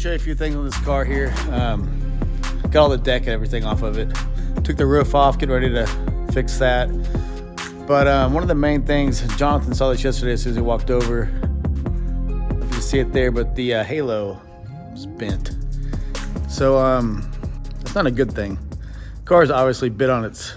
show you a few things on this car here. Got all the deck and everything off of it. Took the roof off, getting ready to fix that. But one of the main things, Jonathan saw this yesterday as soon as he walked over. I don't know if you can see it there, but the halo is bent. So that's not a good thing. The car's obviously been on its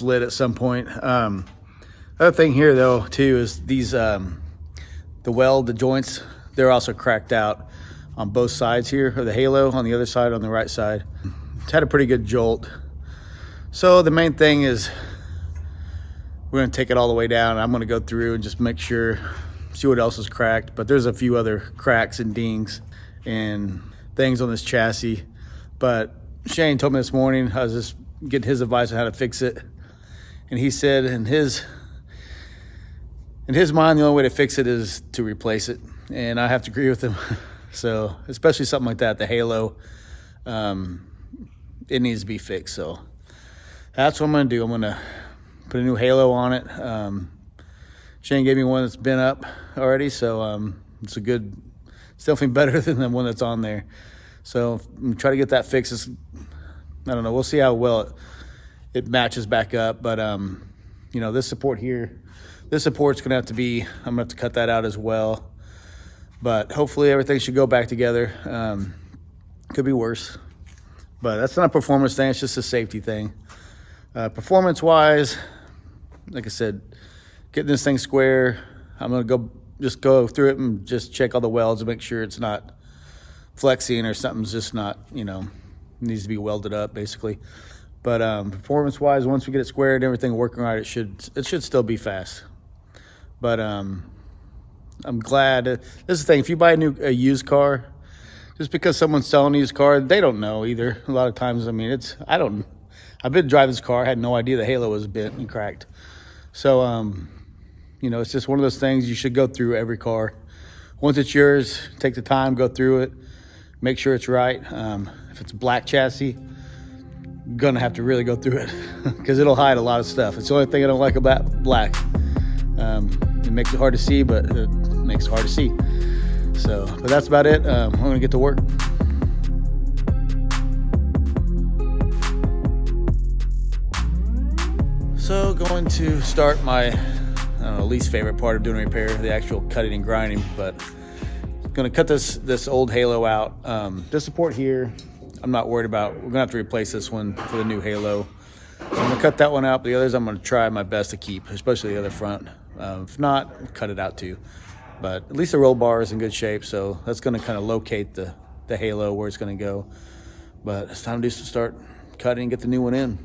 lid at some point. Other thing here though too is these the joints, they're also cracked out on both sides here of the halo. On the other side, on the right side, it's had a pretty good jolt. So the main thing is we're going to take it all the way down. I'm going to go through and just make sure, see what else is cracked. But there's a few other cracks and dings and things on this chassis. But Shane told me this morning, I was just getting his advice on how to fix it. And he said in his mind, the only way to fix it is to replace it. And I have to agree with him. So especially something like that, the halo, it needs to be fixed. So that's what I'm going to do. I'm going to put a new halo on it. Shane gave me one that's been up already, so it's definitely better than the one that's on there. So I'm going to try to get that fixed. I don't know, we'll see how well it matches back up. But you know, this support here, this support's going to have to be, I'm going to have to cut that out as well. But hopefully everything should go back together. Could be worse, but that's not a performance thing, it's just a safety thing. Performance wise, like I said, getting this thing square, I'm gonna go through it and just check all the welds and make sure it's not flexing or something's just not, you know, needs to be welded up basically. But performance wise, once we get it squared and everything working right, it should still be fast. But I'm glad. This is the thing, if you buy a used car, just because someone's selling a used car, they don't know either. A lot of times, I mean, I've been driving this car, I had no idea the halo was bent and cracked. So, you know, it's just one of those things you should go through every car. Once it's yours, take the time, go through it, make sure it's right. If it's a black chassis, you're gonna have to really go through it because it'll hide a lot of stuff. It's the only thing I don't like about black. It makes it hard to see, but it makes it hard to see. So, but that's about it. I'm gonna get to work. So going to start my, I don't know, least favorite part of doing a repair, the actual cutting and grinding, but I'm gonna cut this old halo out. This support here, I'm not worried about. We're gonna have to replace this one for the new halo. So I'm gonna cut that one out, but the others I'm gonna try my best to keep, especially the other front. If not, cut it out too. But at least the roll bar is in good shape, so that's gonna kind of locate the halo where it's gonna go. But it's time to start cutting and get the new one in.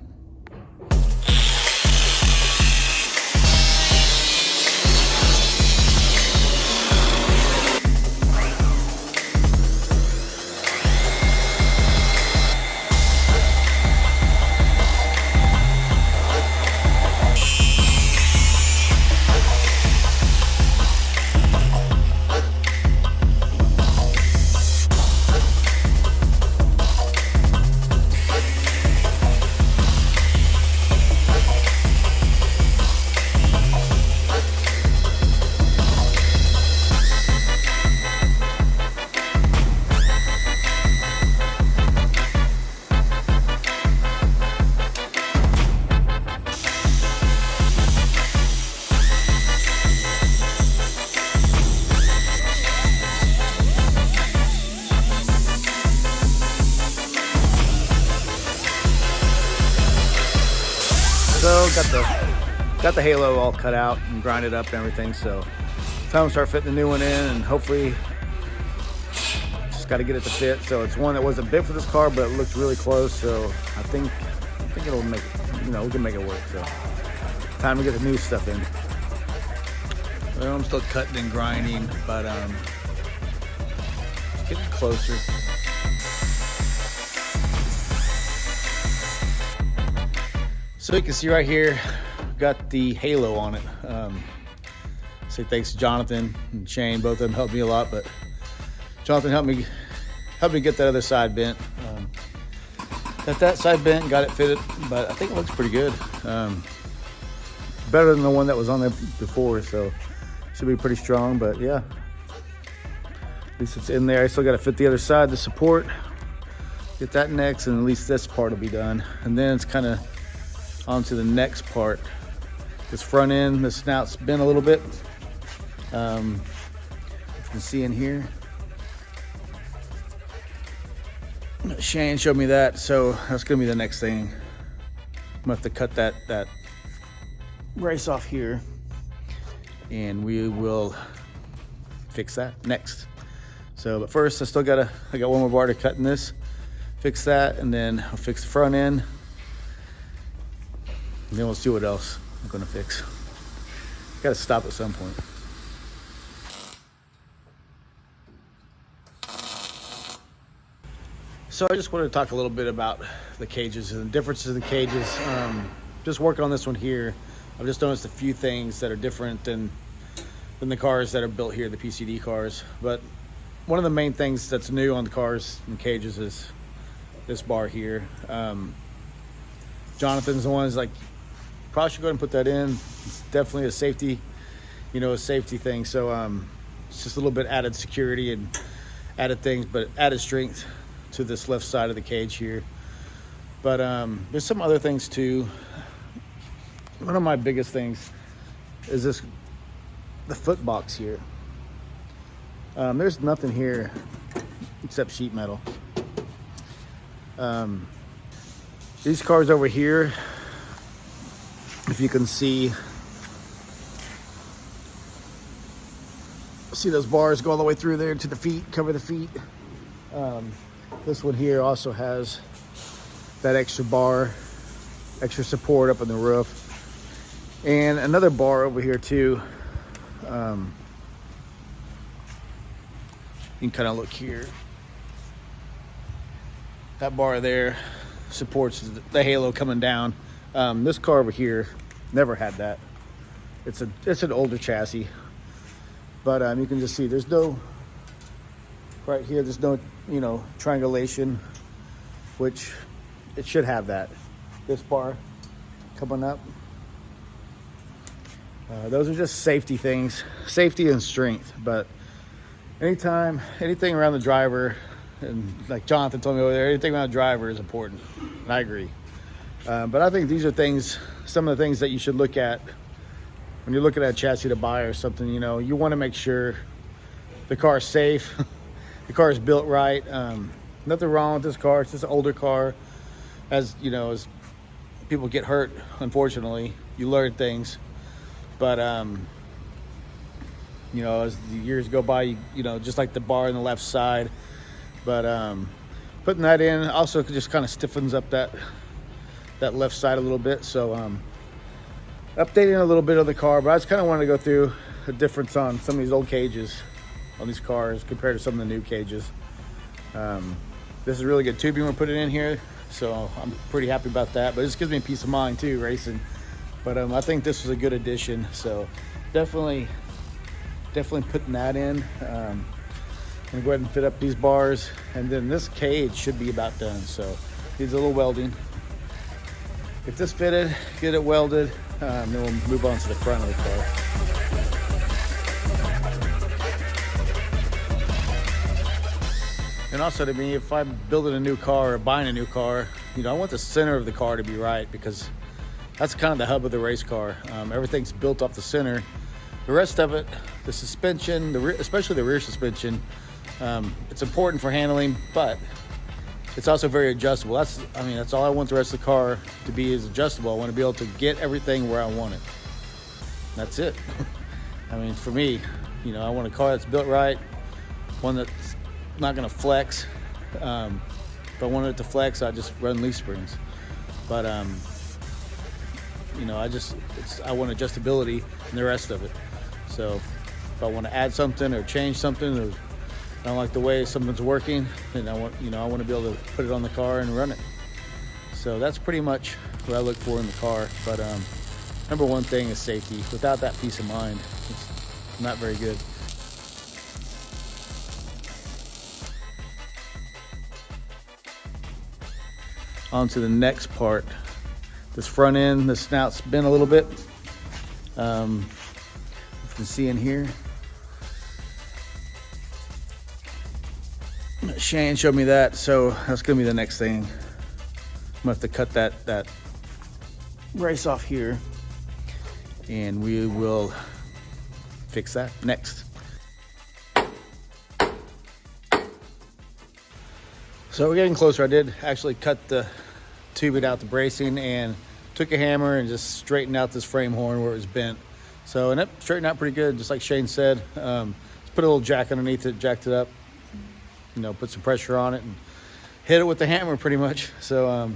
So got the halo all cut out and grinded up and everything. So time to start fitting the new one in, and hopefully just got to get it to fit. So it's one that wasn't big for this car, but it looked really close. So I think it'll make, you know, we can make it work. So time to get the new stuff in. Well, I'm still cutting and grinding, but it's getting closer. So you can see right here, got the halo on it. Say thanks to Jonathan and Shane, both of them helped me a lot, but Jonathan helped me get that other side bent. Got that side bent, got it fitted, but I think it looks pretty good. Better than the one that was on there before, so should be pretty strong. But yeah, At least it's in there. I still got to fit the other side, the support. Get that next, and at least this part will be done. And then it's kind of onto the next part. This front end, the snout's bent a little bit. You can see in here. Shane showed me that, so that's gonna be the next thing. I'm gonna have to cut that brace off here, and we will fix that next. So, but first, I got one more bar to cut in this. Fix that, and then I'll fix the front end. And then we'll see what else I'm gonna fix. Gotta stop at some point. So I just wanted to talk a little bit about the cages and the differences in the cages. Just working on this one here, I've just noticed a few things that are different than the cars that are built here, the PCD cars. But one of the main things that's new on the cars and cages is this bar here. Jonathan's the one who's like, probably should go ahead and put that in. It's definitely a safety, a safety thing. So it's just a little bit added security and added things, but added strength to this left side of the cage here. But there's some other things too. One of my biggest things is the foot box here. There's nothing here except sheet metal. These cars over here, if you can see those bars go all the way through there to the feet, cover the feet. This one here also has that extra bar, extra support up on the roof, and another bar over here too. You can kind of look here. That bar there supports the halo coming down. This car over here never had that. It's an older chassis, but you can just see there's no right here. There's no triangulation, which it should have that. This bar coming up. Those are just safety things, safety and strength. But anything around the driver, and like Jonathan told me over there, anything around the driver is important. And I agree. But I think these are some of the things that you should look at when you're looking at a chassis to buy or something. You want to make sure the car is safe, the car is built right. Nothing wrong with this car. It's just an older car. As people get hurt, unfortunately, you learn things. But as the years go by, just like the bar on the left side. But putting that in also just kind of stiffens up that left side a little bit. So updating a little bit of the car, but I just kind of wanted to go through the difference on some of these old cages on these cars compared to some of the new cages. This is really good tubing we're putting in here, so I'm pretty happy about that. But it just gives me peace of mind too, racing. But I think this was a good addition, so definitely putting that in. I'm gonna go ahead and fit up these bars, and then this cage should be about done. So needs a little welding. Get this fitted, get it welded, then we'll move on to the front of the car. And also, to me, if I'm building a new car or buying a new car, I want the center of the car to be right, because that's kind of the hub of the race car. Everything's built off the center. The rest of it, the suspension, especially the rear suspension, it's important for handling, but it's also very adjustable. That's all I want the rest of the car to be, is adjustable. I want to be able to get everything where I want it. That's it. For me, I want a car that's built right, one that's not going to flex. If I wanted it to flex, I just run leaf springs. But I want adjustability in the rest of it. So if I want to add something or change something, or I don't like the way something's working, then I want to be able to put it on the car and run it. So that's pretty much what I look for in the car. But number one thing is safety. Without that peace of mind, it's not very good. On to the next part. This front end, the snout's bent a little bit. You can see in here. Shane showed me that, so that's gonna be the next thing. I'm gonna have to cut that brace off here, and we will fix that next. So we're getting closer. I did actually cut the tubing out the bracing and took a hammer and just straightened out this frame horn where it was bent. So, and it straightened out pretty good, just like Shane said. Just put a little jack underneath it, jacked it up, you know, put some pressure on it and hit it with the hammer pretty much. So,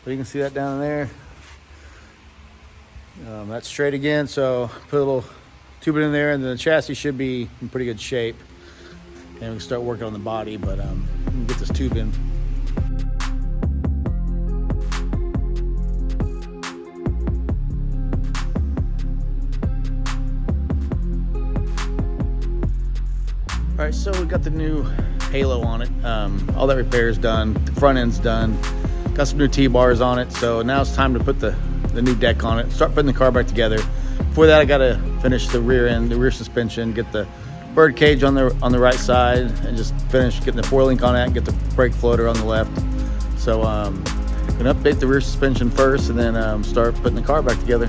but you can see that down there. That's straight again, so put a little tubing in there, and the chassis should be in pretty good shape. And we can start working on the body, but we can get this tube in. All right, so we got the new halo on it. All that repair is done. The front end's done. Got some new T-bars on it. So now it's time to put the new deck on it. Start putting the car back together. Before that, I gotta finish the rear end, the rear suspension, get the bird cage on the right side, and just finish getting the 4-link on that, and get the brake floater on the left. So I'm gonna update the rear suspension first, and then start putting the car back together.